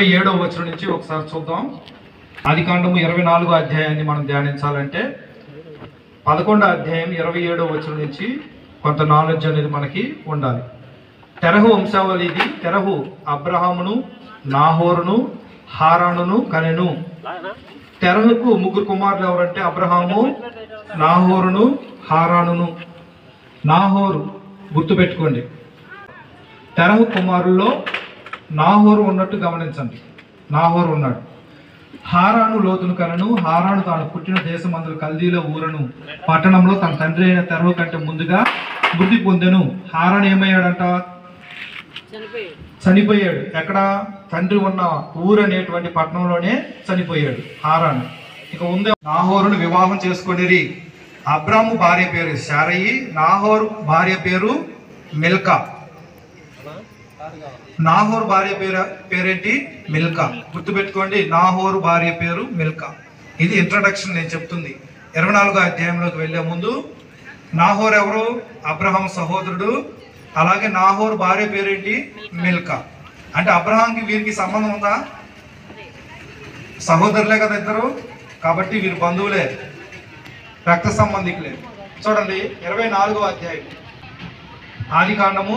27వ వచనం నుంచి ఒకసారి చూద్దాం. ఆదికాండము 24వ అధ్యాయాన్ని మనం ధ్యానించాలంటే 11వ అధ్యాయం 27వ వచనం నుంచి కొంత నాలెడ్జ్ అనేది మనకి ఉండాలి. తెరహు వంశావళి ఇది. తెరహు అబ్రహామును, నాహోరును, హారానును కనెను. తెరహుకు 3 కుమారులు ఎవరంటే అబ్రహాము, నాహోరును, హారానును. నాహోరు గుర్తుపెట్టుకోండి. తెరహు కుమారుల్లో నాహోరు ఉన్నట్టు గమనించండి. నాహోరు ఉన్నాడు. హారాను లోతును కనను. హారాను తాను పుట్టిన దేశమందుల కల్దీల ఊరను పట్టణంలో తన తండ్రి అయిన తెరహు కంటే ముందుగా మృతి పొందెను. హారాను ఏమయ్యాడంట? చనిపోయాడు. ఎక్కడ? తండ్రి ఉన్న ఊరు అనేటువంటి పట్టణంలోనే చనిపోయాడు హారాను. ఇక ఉందే నాహోరును వివాహం చేసుకునేది. అబ్రాము భార్య పేరు శారయి, నాహోరు భార్య పేరు మిల్కా. నాహోరు భార్య పేరేంటి? మిల్కా. గుర్తుపెట్టుకోండి, నాహోరు భార్య పేరు మిల్కా. ఇది ఇంట్రడక్షన్ నేను చెప్తుంది. 24వ అధ్యాయంలోకి వెళ్లే ముందు నాహోరు ఎవరు? అబ్రహాం సహోదరుడు. అలాగే నాహోరు భార్య పేరేంటి? మిల్కా. అంటే అబ్రహాంకి వీరికి సంబంధం ఉందా? సహోదరులే కదా ఇద్దరు, కాబట్టి వీరు బంధువులే, రక్త సంబంధికులే. చూడండి 24వ అధ్యాయం, ఆదికాండము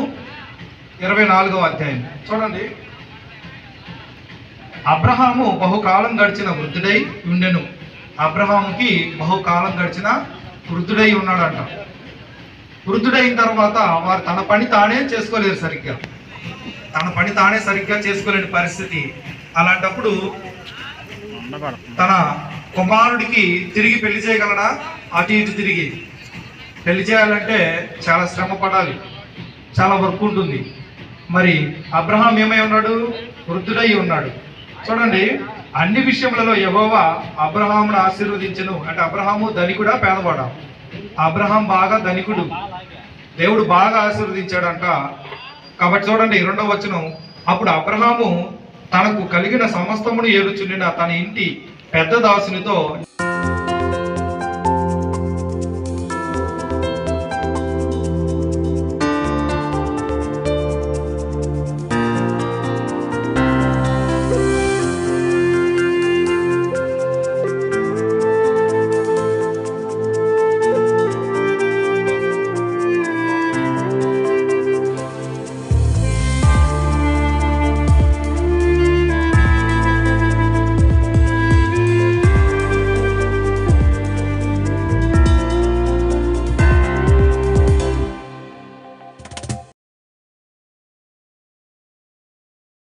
24వ అధ్యాయం చూడండి. అబ్రహాము బహుకాలం గడిచిన వృద్ధుడై ఉండెను. అబ్రహాముకి బహుకాలం గడిచిన వృద్ధుడై ఉన్నాడంట. వృద్ధుడైన తర్వాత వారు తన పని తానే చేసుకోలేరు సరిగ్గా. తన పని తానే సరిగ్గా చేసుకోలేని పరిస్థితి. అలాంటప్పుడు తన కుమారుడికి తిరిగి పెళ్లి చేయగలడా? అటు ఇటు తిరిగి పెళ్లి చేయాలంటే చాలా శ్రమ పడాలి, చాలా వర్క్ ఉంటుంది. మరి అబ్రహాం ఏమై ఉన్నాడు? వృద్ధుడై ఉన్నాడు. చూడండి, అన్ని విషయములలో యెహోవా అబ్రహామును ఆశీర్వదించెను. అంటే అబ్రహాము ధనికుడా పేదవాడా? అబ్రహాం బాగా ధనికుడు. దేవుడు బాగా ఆశీర్వదించాడంట. కాబట్టి చూడండి 2వ వచనం, అప్పుడు అబ్రహాము తనకు కలిగిన సమస్తమును ఏలుచుండిన తన ఇంటి పెద్ద దాసునితో